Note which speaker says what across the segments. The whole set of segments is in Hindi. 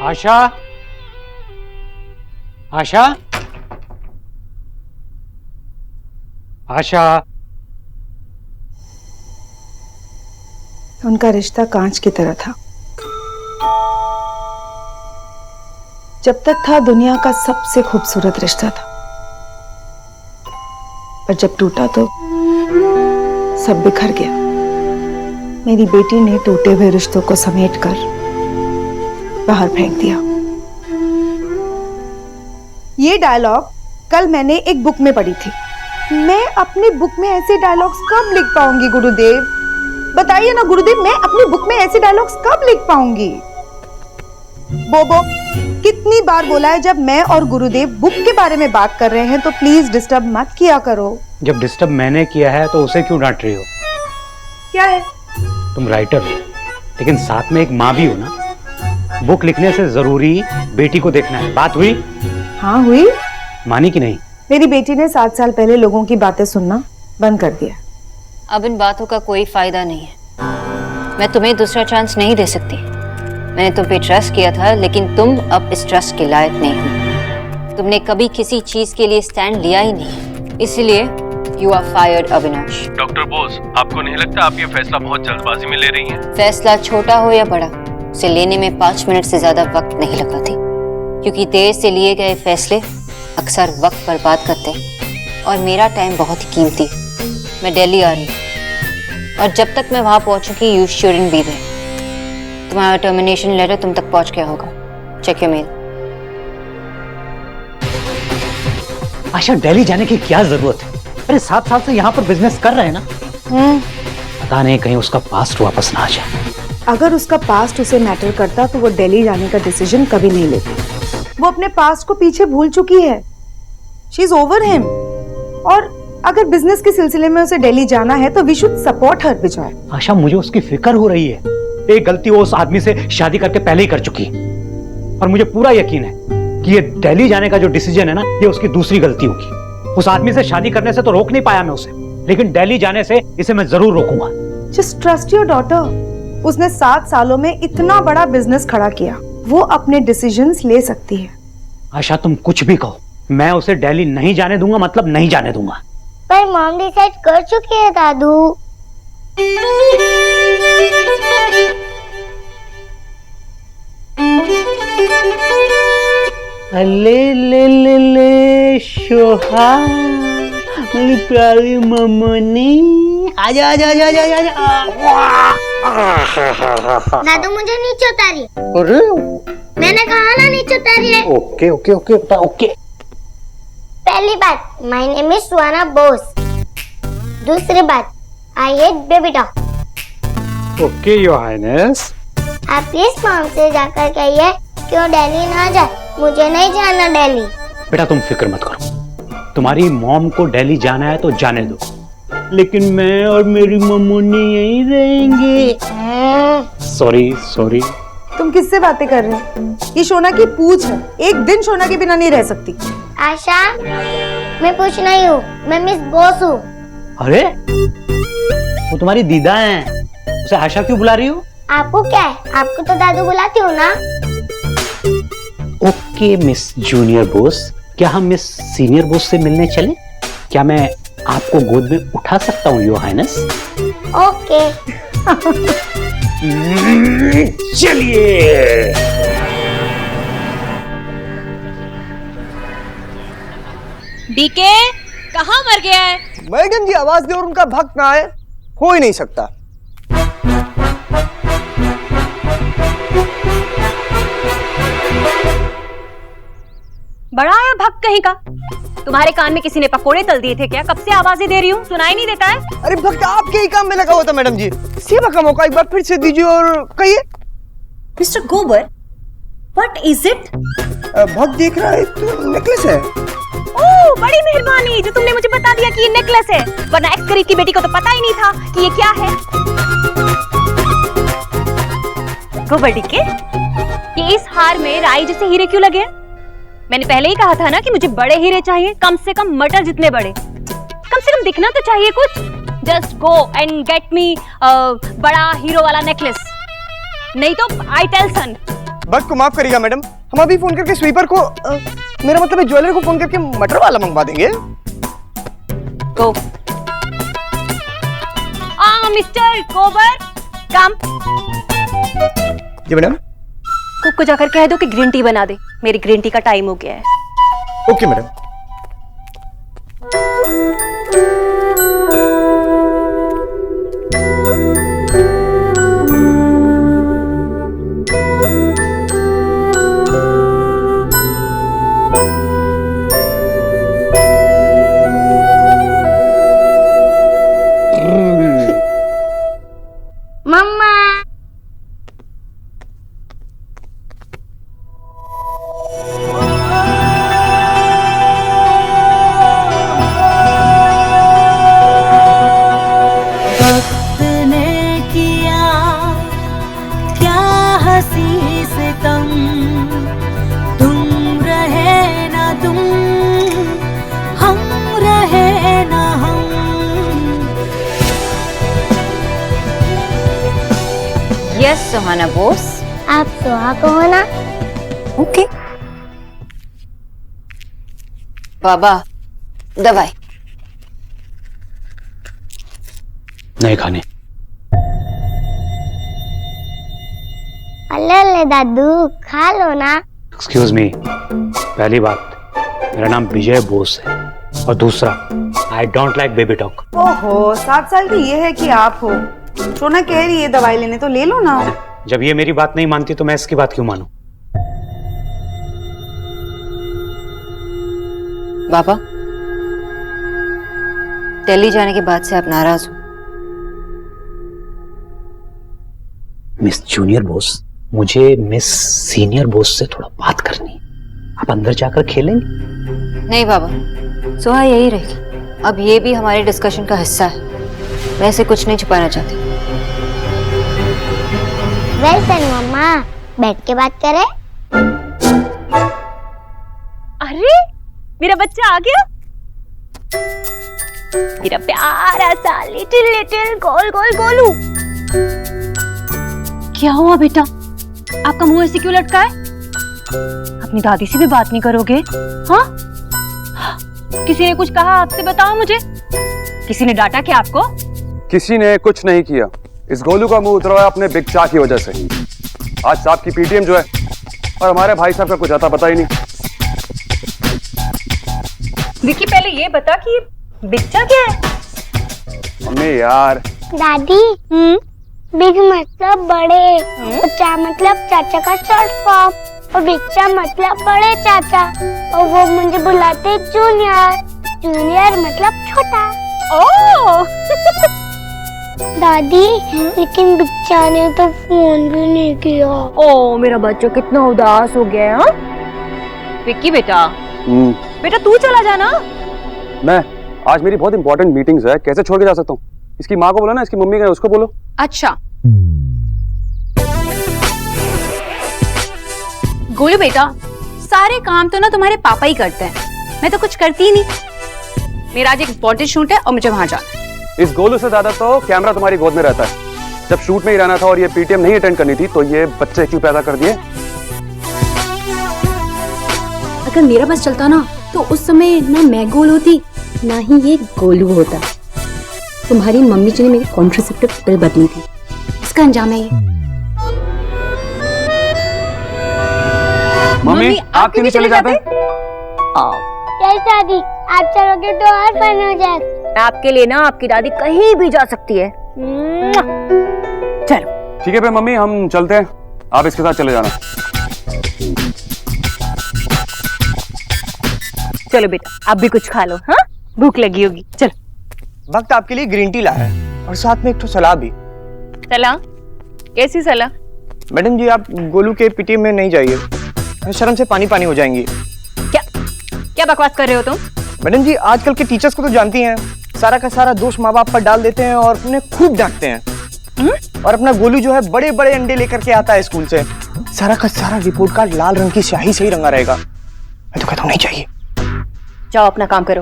Speaker 1: आशा, आशा, आशा।
Speaker 2: उनका रिश्ता कांच की तरह था। जब तक था दुनिया का सबसे खूबसूरत रिश्ता था, पर जब टूटा तो सब बिखर गया। मेरी बेटी ने टूटे हुए रिश्तों को समेटकर बाहर फेंक दिया। ये डायलॉग कल मैंने एक बुक में पढ़ी थी। मैं अपनी बुक में ऐसे डायलॉग्स कब लिख पाऊंगी गुरुदेव? बताइए ना गुरुदेव, मैं अपनी बुक में ऐसे डायलॉग्स कब लिख पाऊंगी? बोबो, कितनी बार बोला है जब मैं और गुरुदेव बुक के बारे में बात कर रहे हैं तो प्लीज डिस्टर्ब मत किया करो।
Speaker 1: जब डिस्टर्ब मैंने किया है तो उसे क्यों डांट रही हो?
Speaker 2: क्या है?
Speaker 1: तुम राइटर हो, लेकिन साथ में एक माँ भी हो ना। बुक लिखने से जरूरी बेटी को देखना है। बात हुई?
Speaker 2: हाँ हुई।
Speaker 1: मानी कि नहीं?
Speaker 2: मेरी बेटी ने 7 साल पहले लोगों की बातें सुनना बंद कर दिया।
Speaker 3: अब इन बातों का कोई फायदा नहीं है। मैं तुम्हें दूसरा चांस नहीं दे सकती। मैंने तुम पे ट्रस्ट किया था, लेकिन तुम अब इस ट्रस्ट के लायक नहीं हो। तुमने कभी किसी चीज के लिए स्टैंड लिया ही नहीं, इसलिए you are fired Avinash.
Speaker 4: Doctor Bose, आपको नहीं लगता आप ये फैसला बहुत जल्दबाजी में ले रही हैं?
Speaker 3: फैसला छोटा हो या बड़ा, उसे लेने में 5 मिनट से ज्यादा वक्त नहीं लगाती, क्योंकि देर से लिए गए फैसले अक्सर वक्त बर्बाद करते हैं और मेरा टाइम बहुत ही कीमती है। मैं दिल्ली आ रही हूँ और जब तक मैं वहां पहुंचूंगी यू शुडंट बी देयर। तुम्हारा टर्मिनेशन लेटर तुम तक पहुंच गया होगा। Check your mail.
Speaker 1: Asha, Delhi जाने की क्या जरूरत है? अरे 7 साल से यहाँ पर बिजनेस कर रहे हैं ना। पता नहीं कहीं उसका पास्ट वापस ना आ जाए।
Speaker 2: अगर उसका पास्ट उसे मैटर करता तो वो दिल्ली जाने का डिसीजन कभी नहीं लेती। वो अपने पास्ट को पीछे भूल चुकी है। She is over him. और अगर बिजनेस के सिलसिले में उसे दिल्ली जाना है तो वी शुड सपोर्ट हर विजय।
Speaker 1: आशा, मुझे उसकी फिक्र हो रही है। एक गलती वो उस आदमी से शादी करके पहले ही कर चुकी है और मुझे पूरा यकीन है कि ये दिल्ली जाने का जो डिसीजन है ना, ये उसकी दूसरी गलती होगी। उस आदमी से शादी करने से तो रोक नहीं पाया मैं उसे, लेकिन दिल्ली जाने से इसे मैं जरूर रोकूंगा।
Speaker 2: Just trust your daughter. उसने 7 सालों में इतना बड़ा बिजनेस खड़ा किया, वो अपने डिसीजंस ले सकती है।
Speaker 1: आशा, तुम कुछ भी कहो, मैं उसे दिल्ली नहीं जाने दूंगा, मतलब नहीं जाने दूंगा।
Speaker 5: पर मॉम डिसाइड कर चुकी है दादू।
Speaker 1: ले ले ले ले शोहा, मेरी प्यारी मम्मी, आजा आजा आजा आजा आजा।
Speaker 5: दादू मुझे नीचे उतारिए।
Speaker 1: अरे
Speaker 5: मैंने कहा ना नीचे उतारिए।
Speaker 1: Okay okay okay okay.
Speaker 5: पहली बात, my name is Suhana Bose. दूसरी बात, I hate baby dog.
Speaker 1: Okay your highness.
Speaker 5: आप प्लीज मॉम से जाकर कहिए कि वो दिल्ली ना जाए। मुझे नहीं जाना दिल्ली।
Speaker 1: बेटा तुम फिक्र मत करो, तुम्हारी मॉम को दिल्ली जाना है तो जाने दो, लेकिन मैं और मेरी मम्मी यहीं रहेंगे। Sorry sorry.
Speaker 2: तुम किससे बातें कर रहे हो? ये शोना की पूछ है, एक दिन शोना के बिना नहीं रह सकती।
Speaker 5: आशा, मैं पूछ नहीं हूँ, मैं मिस बोस हूँ।
Speaker 1: अरे वो तुम्हारी दीदा हैं, उसे आशा क्यों बुला रही हो?
Speaker 5: आपको क्या है? आपको तो दादू बुलाती हूँ ना।
Speaker 1: ओके मिस जूनियर बोस, क्या हम मिस सीनियर बोस से मिलने चलें? क्या मैं आपको गोद में उठा सकता हूँ योर हाइनेस?
Speaker 5: ओके।
Speaker 1: चलिए।
Speaker 6: डीके कहाँ मर गया है?
Speaker 7: मैडम जी आवाज दे और उनका भक्त ना आए, हो ही नहीं सकता।
Speaker 6: बड़ा आया भक्त कहीं का। तुम्हारे कान में किसी ने पकोड़े तल दिए थे क्या? कब से आवाजें दे रही हूँ, सुनाई नहीं देता है?
Speaker 7: अरे भक्त आपके ही काम में लगा हुआ था मैडम जी। सेवा का मौका एक बार फिर से दीजिए और कहिए।
Speaker 6: मिस्टर गोबर, व्हाट इज इट?
Speaker 7: भक्त देख रहा है तो नेकलेस है।
Speaker 6: ओह, बड़ी मेहरबानी जो तुमने मुझे बता दिया कि ये नेकलेस है, वरना एक्स करीब की बेटी को तो पता ही नहीं था कि ये क्या है। गोबर डीके, ये इस हार में राई जैसे हीरे क्यों लगे हैं? मैंने पहले ही कहा था ना कि मुझे बड़े हीरे चाहिए, कम से कम मटर जितने बड़े। कम से कम दिखना तो चाहिए कुछ। Just go and get me बड़ा हीरो वाला नेकलेस, नहीं तो आई टेल सन।
Speaker 7: भक्त को माफ करिएगा मैडम, हम अभी फोन करके स्वीपर को मेरा मतलब है ज्वेलर को फोन करके मटर वाला मंगवा देंगे।
Speaker 6: गो। मिस्टर गोबर, कम।
Speaker 7: जी मैडम।
Speaker 6: कुक को जाकर कह दो कि ग्रीन टी बना दे, मेरी ग्रीन टी का टाइम हो गया है।
Speaker 7: Okay madam.
Speaker 5: मम्मा।
Speaker 8: वक्त ने किया क्या हंसी सितम, तुम रहे ना तुम, हम रहे ना हम।
Speaker 3: यस सुहाना बोस।
Speaker 5: आप सुहाग हो ना?
Speaker 3: ओके। बाबा, दवाई।
Speaker 1: नहीं खाने।
Speaker 5: अल्ले अल्ले दादू, खा लो ना।
Speaker 1: एक्सक्यूज मी, पहली बात मेरा नाम विजय बोस है, और दूसरा I don't like baby talk.
Speaker 2: ओहो, 7 साल की ये है कि आप हो। सोना कह रही है दवाई लेने, तो ले लो ना।
Speaker 1: जब ये मेरी बात नहीं मानती तो मैं इसकी बात क्यों मानूं?
Speaker 3: बाबा, दिल्ली जाने के बाद से आप नाराज हो।
Speaker 1: मिस जूनियर बोस, मुझे मिस सीनियर बोस से थोड़ा बात करनी है। आप अंदर जाकर खेलेंगे?
Speaker 3: नहीं बाबा, सुहा यही रहेगी। अब ये भी हमारे डिस्कशन का हिस्सा है, मैं इसे कुछ नहीं छुपाना चाहती।
Speaker 5: वेल डन मम्मा, बैठ के बात करें।
Speaker 6: अरे मेरा बच्चा आ गया, मेरा प्यारा सा लिटिल लिटिल गोल गोल गोलू। क्या हुआ बेटा, आपका मुंह ऐसे क्यों लटका है? अपनी दादी से भी बात नहीं करोगे? हाँ, किसी ने कुछ कहा आपसे? बताओ मुझे, किसी ने डांटा क्या आपको?
Speaker 9: किसी ने कुछ नहीं किया। इस गोलू का मुंह उतरा है अपने बिग चा की वजह से। आज साहब की पीटीएम जो है, और हमारे भाई साहब का कुछ आता पता ही नहीं।
Speaker 6: विकी, पहले ये बता कि बिच्चा क्या है?
Speaker 9: मम्मी यार।
Speaker 5: दादी, बिग मतलब बड़े, और चा मतलब चाचा का शॉर्ट फॉर्म, और बिच्चा मतलब बड़े चाचा, और वो मुझे बुलाते जूनियर। जूनियर मतलब छोटा।
Speaker 6: ओह
Speaker 5: दादी, लेकिन बिच्चा ने तो फोन भी नहीं किया।
Speaker 6: ओ मेरा बच्चा कितना उदास हो गया है। हाँ? विक्की बेटा, बेटा तू चला जाना।
Speaker 9: मैं आज मेरी बहुत इंपॉर्टेंट मीटिंग्स है, कैसे छोड़ के जा सकता हूँ? इसकी माँ को बोलो ना, इसकी मम्मी का उसको बोलो।
Speaker 6: अच्छा गोलू बेटा, सारे काम तो ना तुम्हारे पापा ही करते हैं, मैं तो कुछ करती ही नहीं। मेरा आज एक इंपॉर्टेंट शूट है और मुझे वहां जाना है।
Speaker 9: इस गोलू से ज्यादा तो कैमरा तुम्हारी गोद में रहता है। जब शूट में ही रहना था और ये पीटीएम नहीं अटेंड करनी थी, तो ये बच्चे क्यों पैदा कर दिए?
Speaker 10: अगर मेरा बस चलता ना, तो उस समय ना मैं गोल होती, ना ही ये गोलू होता। तुम्हारी मम्मी जी ने मेरी कॉन्ट्रासेप्टिव पिल बदली थी, इसका अंजाम है ये।
Speaker 9: मम्मी आप क्यों नहीं चले जाते?
Speaker 5: चल दादी, आप चलोगे तो और फन हो जाए।
Speaker 6: आपके लिए ना आपकी दादी कहीं भी जा सकती है। चलो
Speaker 9: ठीक है भाई मम्मी, हम चलते हैं, आप इसके साथ चले जाना।
Speaker 6: चलो बेटा आप भी कुछ खा लो, हाँ भूख लगी होगी। चलो।
Speaker 7: वक्त आपके लिए ग्रीन टी लाया है और साथ में एक तो सलाह भी।
Speaker 6: सलाह? कैसी सलाह?
Speaker 7: मैडम जी, आप गोलू के पीटीएम में नहीं जाइए, शर्म से पानी पानी हो जाएंगी।
Speaker 6: क्या बकवास कर रहे हो तुम?
Speaker 7: मैडम जी, आजकल के टीचर्स को तो जानती हैं, सारा का सारा दोष माँ बाप पर डाल देते हैं और उन्हें खूब डांटते हैं। और अपना गोलू जो है बड़े बड़े अंडे लेकर के आता है स्कूल से, सारा का सारा रिपोर्ट कार्ड लाल रंग की स्याही से ही रंगा रहेगा। मैं तो कहता हूँ नहीं चाहिए।
Speaker 6: जाओ अपना काम करो।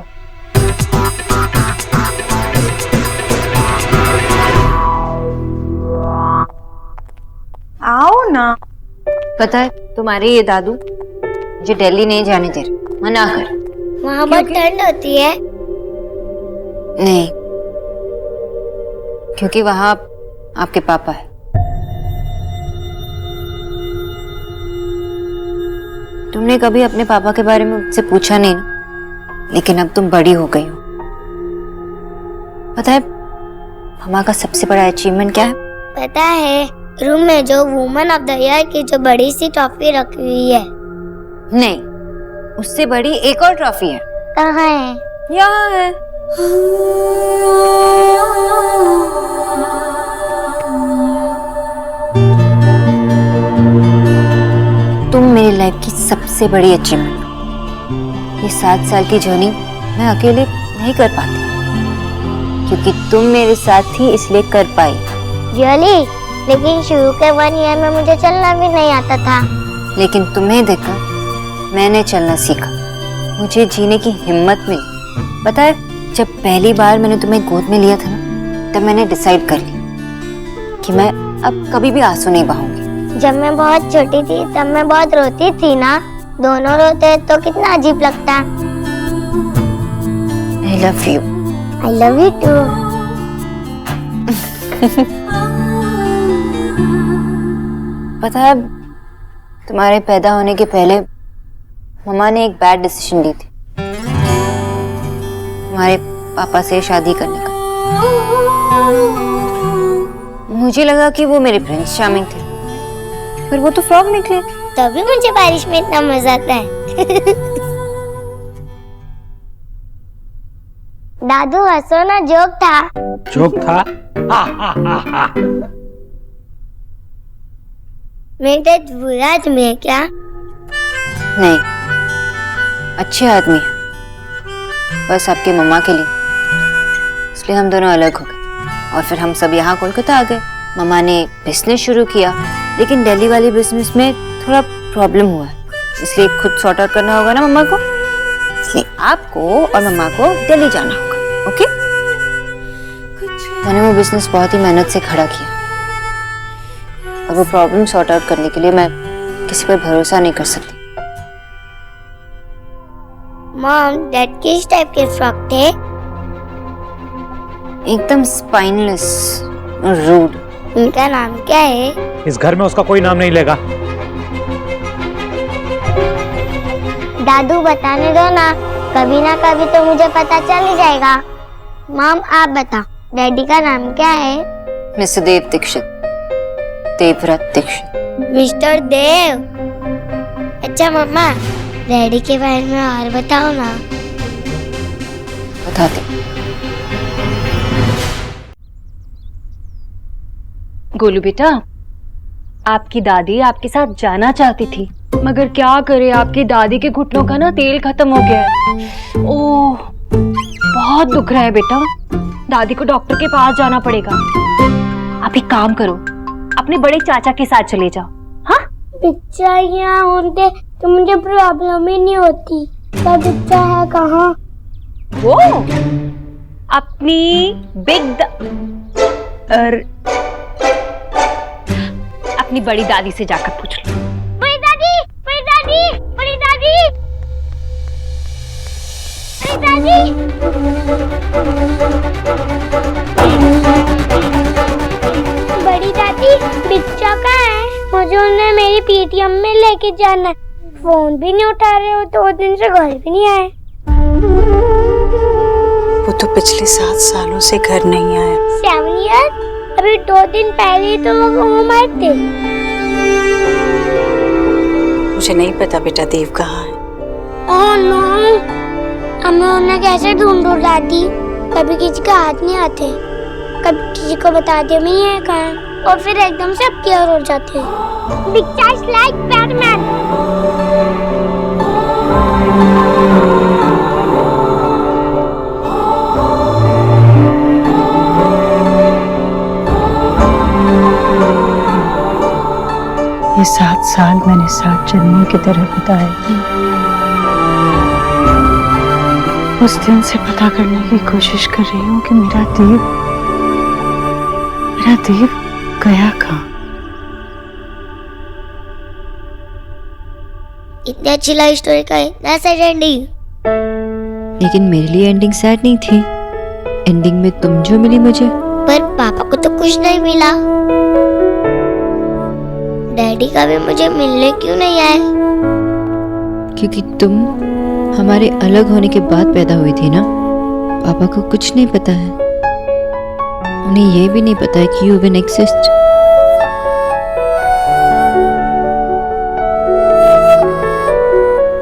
Speaker 2: आओ ना।
Speaker 3: पता है तुम्हारे ये दादू मुझे दिल्ली नहीं जाने दे रहे, मना कर।
Speaker 5: वहाँ बहुत ठंड होती है।
Speaker 3: नहीं, क्योंकि वहां आपके पापा है। तुमने कभी अपने पापा के बारे में मुझसे पूछा नहीं ना, लेकिन अब तुम बड़ी हो गई हो। पता है मम्मा का सबसे बड़ा अचीवमेंट क्या है?
Speaker 5: पता है, रूम में जो वुमन ऑफ द ईयर की जो बड़ी सी ट्रॉफी रखी हुई है।
Speaker 3: नहीं, उससे बड़ी एक और ट्रॉफी है।
Speaker 5: कहाँ है?
Speaker 3: यहाँ है। तुम मेरी लाइफ की सबसे बड़ी अचीवमेंट। ये 7 साल की जर्नी मैं अकेले नहीं कर पाती, क्योंकि तुम मेरे साथ थी इसलिए कर पाई।
Speaker 5: रियली? लेकिन शुरू के 1 ईयर में मुझे चलना भी नहीं आता था।
Speaker 3: लेकिन तुम्हें देखकर मैंने चलना सीखा, मुझे जीने की हिम्मत मिली। पता है जब पहली बार मैंने तुम्हें गोद में लिया था ना, तब मैंने डिसाइड कर लिया कि मैं अब कभी भी आंसू नहीं बहाऊंगी।
Speaker 5: जब मैं बहुत छोटी थी तब मैं बहुत रोती थी ना, दोनों रोते तो कितना अजीब लगता।
Speaker 3: I love you.
Speaker 5: I love you too.
Speaker 3: पता है तुम्हारे पैदा होने के पहले मम्मा ने एक बैड डिसीजन ली थी, तुम्हारे पापा से शादी करने का। मुझे लगा कि वो मेरे प्रिंस चार्मिंग थे, पर वो तो फ्रॉग निकले।
Speaker 5: तभी मुझे बारिश में इतना मजा आता है। दादू हंसो ना, जोक था।
Speaker 1: जोक था?
Speaker 5: मेरे डैड बुरा आदमी है क्या?
Speaker 3: नहीं, अच्छे आदमी है, बस आपके मम्मा के लिए। इसलिए हम दोनों अलग हो गए और फिर हम सब यहाँ कोलकाता आ गए। मम्मा ने बिजनेस शुरू किया, लेकिन दिल्ली वाले बिजनेस में थोड़ा प्रॉब्लम हुआ है, इसलिए खुद सॉर्ट आउट करना होगा ना मम्मा को। इसलिए आपको और मम्मा को दिल्ली जाना होगा, ओके? मैंने वो बिजनेस बहुत ही मेहनत से खड़ा किया और वो प्रॉब्लम सॉर्ट आउट करने के लिए मैं किसी पर भरोसा नहीं कर सकती।
Speaker 5: मॉम, डैड किस टाइप के फ्रॉक थे?
Speaker 3: एकदम स्पाइनलेस और रूड।
Speaker 5: उनका नाम क्या है?
Speaker 1: इस घर में उसका कोई नाम नहीं लेगा।
Speaker 5: दादू बताने दो ना कभी तो मुझे पता चल ही जाएगा। मॉम आप बताओ, डैडी का नाम क्या है?
Speaker 3: मिस्टर देव दीक्षित, देवव्रत दीक्षित।
Speaker 5: मिस्टर देव। अच्छा मम्मा, डैडी के बारे में और बताओ ना।
Speaker 3: बताते।
Speaker 6: गोलू बेटा, आपकी दादी आपके साथ जाना चाहती थी, मगर क्या करे, आपकी दादी के घुटनों का ना तेल खत्म हो गया है। ओह, बहुत दुख रहा है बेटा, दादी को डॉक्टर के पास जाना पड़ेगा। आप एक काम करो, अपने बड़े चाचा के साथ चले जाओ। हाँ,
Speaker 5: पिक्चर यहाँ होते तो मुझे प्रॉब्लम ही नहीं होती। पर पिक्चर है कहाँ?
Speaker 6: वो अपनी अपनी बड़ी दादी से जाकर पूछ लो।
Speaker 5: बड़ी दादी, बड़ी दादी, बड़ी दादी, बड़ी दादी। बड़ी दादी, बिच्चा कहाँ है? मुझे उन्हें मेरी पीटीएम में लेके जाना है। फोन भी नहीं उठा रहे हो, 2 दिन से घर भी नहीं आए।
Speaker 11: वो तो पिछले 7 सालों से घर नहीं आया।
Speaker 5: 7 ईयर? अभी 2 दिन पहले ही तो वो घूम आए थे।
Speaker 11: मुझे नहीं पता बेटा देव कहाँ है।
Speaker 5: ओह नो, हमें उन्हें कैसे ढूंढूं दादी? कभी किसी के हाथ नहीं आते, कभी किसी को बताते भी नहीं है कहाँ, और फिर एकदम से अपीयर हो जाते हैं। Picture is like Batman.
Speaker 11: ये 7 साल मैंने 7 जन्मों की तरह बिताए। उस दिन से पता करने की कोशिश कर रही हूँ कि मेरा देव गया कहाँ।
Speaker 5: इतनी अच्छी लाइफ स्टोरी का इतना सैड एंडिंग।
Speaker 3: लेकिन मेरे लिए एंडिंग सैड नहीं थी। एंडिंग में तुम जो मिली मुझे।
Speaker 5: पर पापा को तो कुछ नहीं मिला। डैडी का भी मुझे मिलने क्यों नहीं आए?
Speaker 3: क्योंकि तुम हमारे अलग होने के बाद पैदा हुई थी ना। पापा को कुछ नहीं पता है। उन्हें यह भी नहीं पता है कि यू इवन एग्जिस्ट।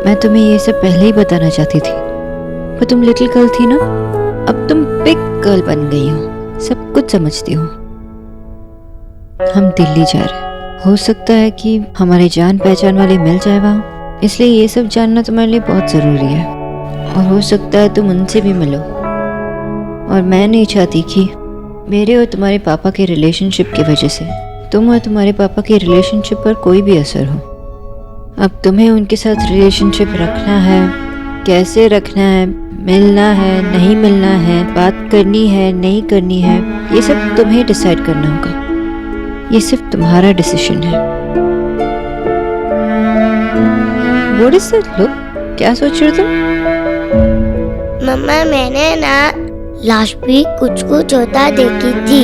Speaker 3: मैं तुम्हें ये सब पहले ही बताना चाहती थी, पर तुम लिटिल गर्ल थी ना। अब तुम बिग गर्ल बन गई हो, सब कुछ समझती हो। हम दिल्ली जा रहे हैं। हो सकता है कि हमारे जान पहचान वाले मिल जाए वहाँ, इसलिए ये सब जानना तुम्हारे लिए बहुत ज़रूरी है। और हो सकता है तुम उनसे भी मिलो। और मैं नहीं चाहती कि मेरे और तुम्हारे पापा के रिलेशनशिप की वजह से तुम और तुम्हारे पापा के रिलेशनशिप पर कोई भी असर हो। अब तुम्हें उनके साथ रिलेशनशिप रखना है, कैसे रखना है, मिलना है, नहीं मिलना है, बात करनी है, नहीं करनी है, ये सब तुम्हें डिसाइड करना होगा। ये सिर्फ तुम्हारा डिसीजन है। What is that look? क्या सोच रहे तुम?
Speaker 5: मम्मा मैंने ना लास्ट वीक कुछ होता देखी थी।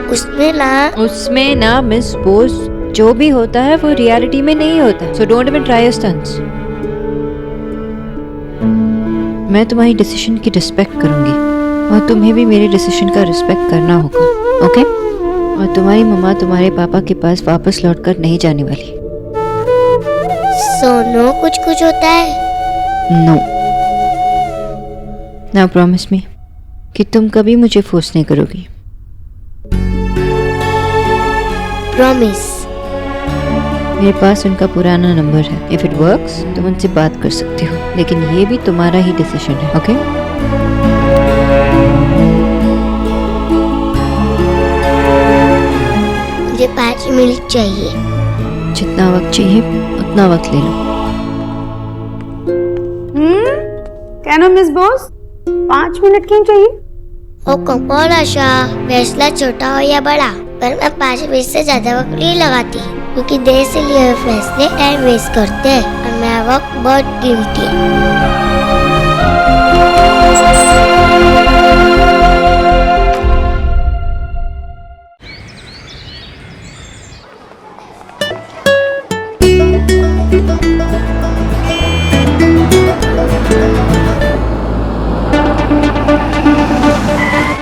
Speaker 5: उसमें ना
Speaker 3: मिस बोस, जो भी होता है वो रियलिटी में नहीं होता। So don't even try your stunts. मैं तुम्हारी डिसीजन की रिस्पेक्ट करूंगी और तुम्हें भी मेरे डिसीजन का रिस्पेक्ट करना होगा, ओके? और तुम्हारी मम्मा तुम्हारे पापा के पास वापस लौटकर नहीं जाने वाली।
Speaker 5: सोनो कुछ होता है?
Speaker 3: नो। नाउ प्रॉमिस मी कि तुम कभी मुझे फोर्स नहीं करोगी।
Speaker 5: प्रॉमिस।
Speaker 3: मेरे पास उनका पुराना नंबर है। इफ इट वर्क्स तुम उनसे बात कर सकती हो, लेकिन ये भी तुम्हारा ही डिसीजन है, ओके?
Speaker 5: मुझे 5 मिनट चाहिए।
Speaker 3: जितना वक्त चाहिए उतना वक्त ले लो।
Speaker 2: क्या मिस बॉस, 5 मिनट क्यों चाहिए?
Speaker 5: ओ कौन आशा, फैसला छोटा हो या बड़ा, पर मैं 5 मिनट से ज्यादा वक्त नहीं लगाती, क्योंकि देर से लिए हुए फैसले टाइम वेस्ट करते हैं और मेरा वक्त बहुत कीमती है।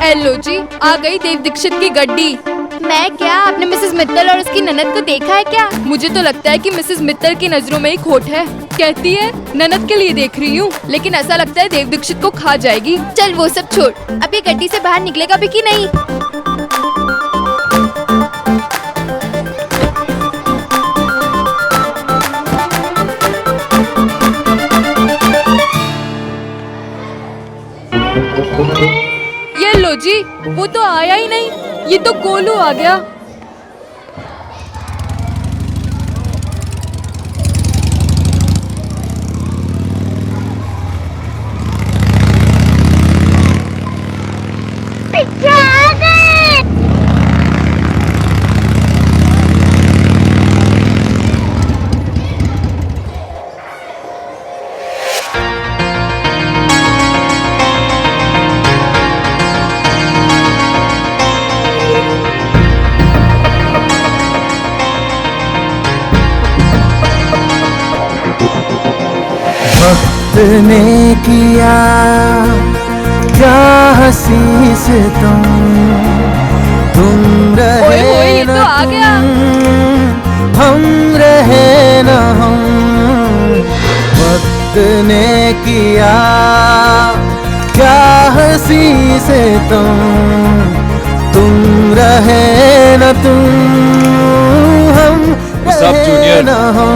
Speaker 12: हेलो जी, आ गई देव दीक्षित की गड्डी। मैं क्या, आपने मिसेस मित्तल और उसकी ननद को देखा है क्या? मुझे तो लगता है कि मिसेस मित्तल की नजरों में ही खोट है। कहती है ननद के लिए देख रही हूँ, लेकिन ऐसा लगता है देव दीक्षित को खा जाएगी। चल वो सब छोड़, अब ये गड्डी से बाहर निकलेगा भी कि नहीं? ये लो जी, वो तो आया ही नहीं। ये तो गोलू आ गया।
Speaker 13: वक्त ने किया क्या हंसी से तुम रहे न हम रहे न हम। वक्त ने किया क्या हंसी से तुम रहे न तुम हम
Speaker 14: सब जूनियर
Speaker 13: न हो